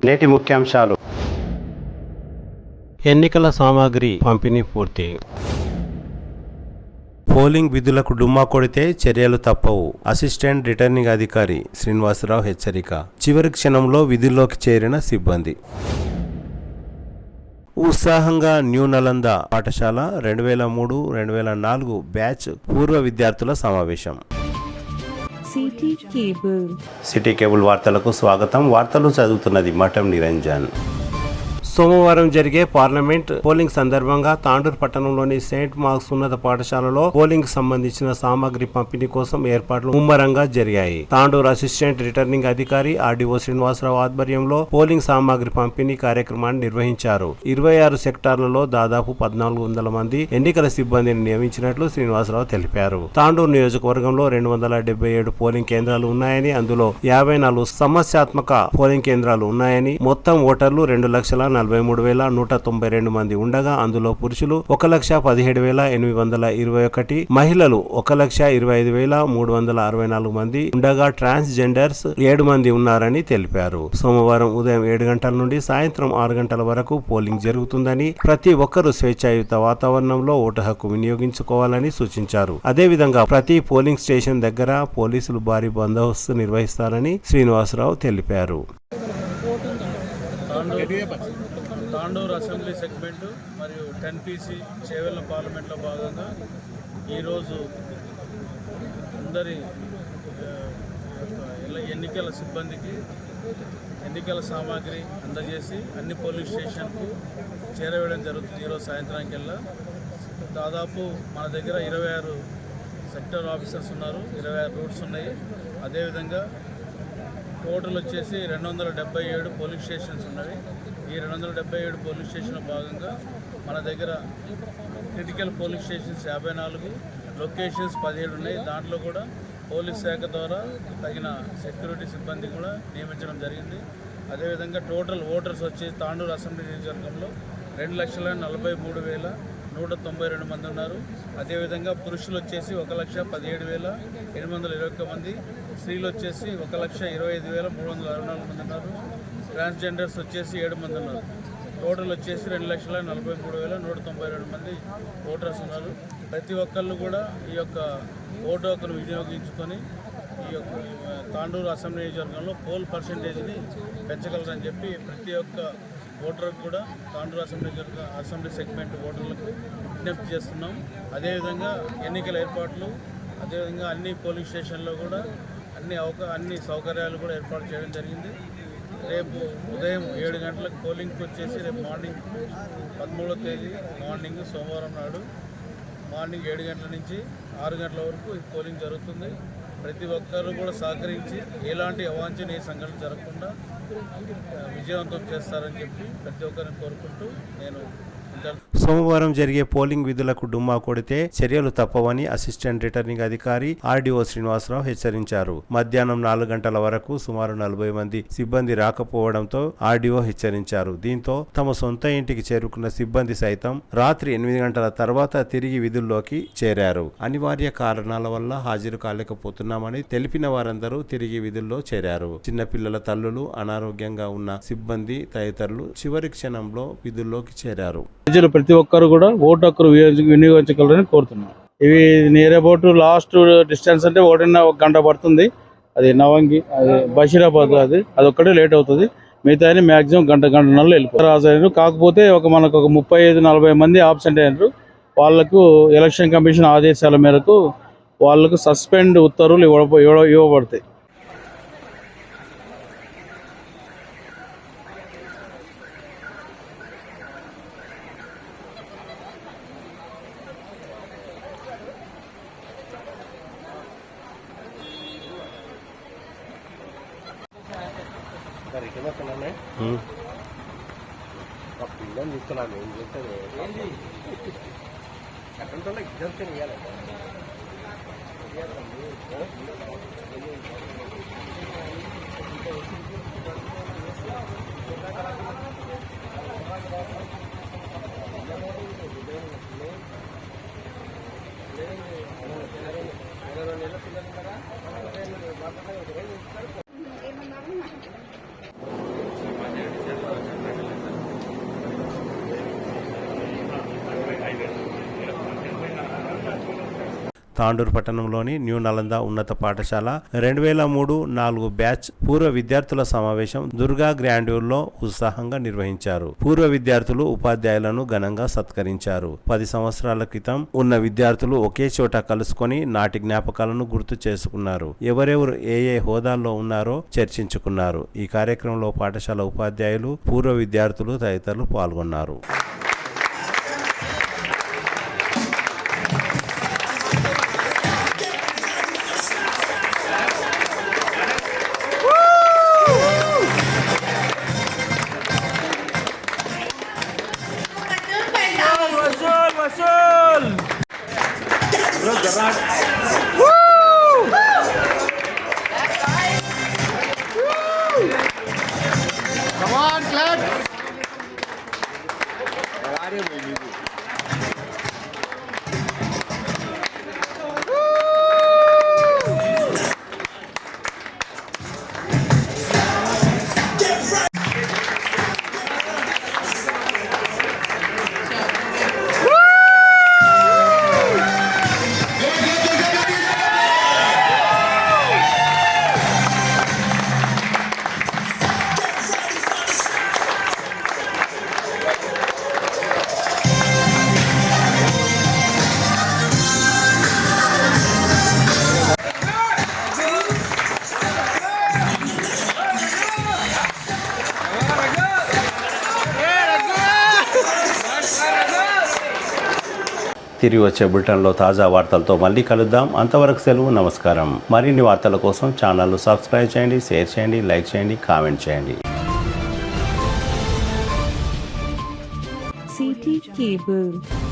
నేటి ముఖ్యాంశాలు. ఎన్నికల సామాగ్రి పంపిణీ పూర్తి. పోలింగ్ విధులకు డుమ్మా కొడితే చర్యలు తప్పవు. అసిస్టెంట్ రిటర్నింగ్ అధికారి శ్రీనివాసరావు హెచ్చరిక. చివరి క్షణంలో విధుల్లోకి చేరిన సిబ్బంది. ఉత్సాహంగా న్యూ నలంద పాఠశాల 2003-2004 బ్యాచ్ పూర్వ విద్యార్థుల సమావేశం. సిటీ కేబుల్ వార్తలకు స్వాగతం. వార్తలు చదువుతున్నది మఠం నిరంజన్. సోమవారం జరిగే పార్లమెంట్ పోలింగ్ సందర్భంగా తాండూరు పట్టణంలోని సెయింట్ మార్క్స్ ఉన్నత పాఠశాలలో పోలింగ్ సంబంధించిన సామాగ్రి పంపిణీ కోసం ఏర్పాట్లు ముమ్మరంగా జరిగాయి. తాండూరు అసిస్టెంట్ రిటర్నింగ్ అధికారి ఆర్డీఓ శ్రీనివాసరావు ఆధ్వర్యంలో పోలింగ్ సామాగ్రి పంపిణీ కార్యక్రమాన్ని నిర్వహించారు. 26 సెక్టార్లలో దాదాపు 1400 మంది ఎన్నికల సిబ్బందిని నియమించినట్లు శ్రీనివాసరావు తెలిపారు. తాండూరు నియోజకవర్గంలో 277 పోలింగ్ కేంద్రాలు ఉన్నాయని, అందులో 54 సమస్యాత్మక పోలింగ్ కేంద్రాలు ఉన్నాయని, మొత్తం ఓటర్లు 2,43,192 మంది ఉండగా అందులో పురుషులు 1,17,821, మహిళలు 1,25,364 మంది ఉండగా ట్రాన్స్జెండర్స్ 7 మంది ఉన్నారని తెలిపారు. సోమవారం ఉదయం 7 గంటల నుండి సాయంత్రం 6 గంటల వరకు పోలింగ్ జరుగుతుందని, ప్రతి ఒక్కరూ స్వేచ్ఛాయుత వాతావరణంలో ఓటు హక్కు వినియోగించుకోవాలని సూచించారు. అదేవిధంగా ప్రతి పోలింగ్ స్టేషన్ దగ్గర పోలీసులు భారీ బందోబస్తు నిర్వహిస్తారని శ్రీనివాసరావు తెలిపారు. తాండూరు అసెంబ్లీ సెగ్మెంటు మరియు 10PC చేవెళ్ళ పార్లమెంట్లో భాగంగా ఈరోజు అందరి ఎన్నికల సిబ్బందికి ఎన్నికల సామాగ్రి అందజేసి అన్ని పోలీస్ స్టేషన్కు చేరవేయడం జరుగుతుంది. ఈరోజు సాయంత్రానికల్లా దాదాపు మన దగ్గర 26 సెక్టర్ ఆఫీసర్స్ ఉన్నారు, 26 రూట్స్ ఉన్నాయి. అదేవిధంగా టోటల్ వచ్చేసి 277 పోలీస్ స్టేషన్స్ ఉన్నవి. ఈ 277 పోలీస్ స్టేషన్ల భాగంగా మన దగ్గర క్రిటికల్ పోలీస్ స్టేషన్స్ 54, లొకేషన్స్ 17 ఉన్నాయి. దాంట్లో కూడా పోలీస్ శాఖ ద్వారా తగిన సెక్యూరిటీ సిబ్బంది కూడా నియమించడం జరిగింది. అదేవిధంగా టోటల్ ఓటర్స్ వచ్చి తాండూరు అసెంబ్లీ నియోజకవర్గంలో 2,43,192 మంది ఉన్నారు. అదేవిధంగా పురుషులు వచ్చేసి 1,17,821 మంది, స్త్రీలు వచ్చేసి 1,25,364 మంది ఉన్నారు. ట్రాన్స్జెండర్స్ వచ్చేసి 7 మంది ఉన్నారు. టోటల్ వచ్చేసి 2,43,192 మంది ఓటర్స్ ఉన్నారు. ప్రతి ఒక్కళ్ళు కూడా ఈ యొక్క ఓటు హక్కును వినియోగించుకొని ఈ యొక్క తాండూరు అసెంబ్లీ నియోజకవర్గంలో పోల్ పర్సంటేజ్ని పెంచగలరని చెప్పి ప్రతి ఒక్క ఓటర్కు కూడా తాండూరు అసెంబ్లీ సెగ్మెంట్ ఓటర్లకు విజ్ఞప్తి చేస్తున్నాం. అదేవిధంగా ఎన్నికల ఏర్పాట్లు, అదేవిధంగా అన్ని పోలింగ్ స్టేషన్లో కూడా అన్ని సౌకర్యాలు కూడా ఏర్పాటు చేయడం జరిగింది. రేపు ఉదయం 7 గంటలకు పోలింగ్కి వచ్చేసి రేపు మార్నింగ్ 13వ తేదీ మార్నింగ్ సోమవారం నాడు మార్నింగ్ 7 గంటల నుంచి 6 గంటల వరకు ఈ పోలింగ్ జరుగుతుంది. ప్రతి ఒక్కరు కూడా సహకరించి ఎలాంటి అవాంఛనీయ సంఘటన జరగకుండా విజయవంతం చేస్తారని చెప్పి ప్రతి ఒక్కరిని కోరుకుంటూ నేను సోమవారం జరిగే పోలింగ్ విధులకు డుమ్మా కొడితే చర్యలు తప్పవని అసిస్టెంట్ రిటర్నింగ్ అధికారి ఆర్డీఓ శ్రీనివాసరావు హెచ్చరించారు. మధ్యాహ్నం 4 గంటల వరకు సుమారు 40 మంది సిబ్బంది రాకపోవడంతో ఆర్డీఓ హెచ్చరించారు. దీంతో తమ సొంత ఇంటికి చేరుకున్న సిబ్బంది సైతం రాత్రి 8 గంటల తర్వాత తిరిగి విధుల్లోకి చేరారు. అనివార్య కారణాల వల్ల హాజరు కాలేకపోతున్నామని తెలిపిన వారందరూ తిరిగి విధుల్లో చేరారు. చిన్నపిల్లల తల్లులు, అనారోగ్యంగా ఉన్న సిబ్బంది తదితరులు చివరి క్షణంలో విధుల్లోకి చేరారు. ప్రతి ఒక్కరు కూడా ఓటు హక్కును వినియోగించగలరని కోరుతున్నాం. ఇవి నియర్ అబౌట్ లాస్ట్ డిస్టెన్స్ అంటే 1.5 గంట పడుతుంది. అది నవంగి, అది బషీరాబాద్, అది ఒక్కటే లేట్ అవుతుంది. మిగతా మ్యాక్సిమం గంటన్నరలో వెళ్ళిపోతారు. కాకపోతే మనకు 35-40 మంది ఆబ్సెంట్ అయినారు. వాళ్లకు ఎలక్షన్ కమిషన్ ఆదేశాల మేరకు వాళ్లకు సస్పెండ్ ఉత్తర్వులు ఇవ్వబడతాయి. పిల్లలు చూస్తున్నాను ఏం చేస్తాను అక్కడ ఎగ్జామ్షన్ ఇవ్వాలి. తాండూరు పట్టణంలోని న్యూ నలంద ఉన్నత పాఠశాల 2003-4 బ్యాచ్ పూర్వ విద్యార్థుల సమావేశం దుర్గా గ్రాండ్యూర్లో ఉత్సాహంగా నిర్వహించారు. పూర్వ విద్యార్థులు ఉపాధ్యాయులను ఘనంగా సత్కరించారు. 10 సంవత్సరాల క్రితం ఉన్న విద్యార్థులు ఒకే చోట కలుసుకొని నాటి జ్ఞాపకాలను గుర్తు చేసుకున్నారు. ఎవరెవరు ఏ హోదాల్లో ఉన్నారో చర్చించుకున్నారు. ఈ కార్యక్రమంలో పాఠశాల ఉపాధ్యాయులు, పూర్వ విద్యార్థులు తదితరులు పాల్గొన్నారు. తిరిగి వచ్చే బులెటిన్లో తాజా వార్తలతో మళ్ళీ కలుద్దాం. అంతవరకు సెలవు, నమస్కారం. మరిన్ని వార్తల కోసం ఛానల్ను సబ్స్క్రైబ్ చేయండి, షేర్ చేయండి, లైక్ చేయండి, కామెంట్ చేయండి. CT Cable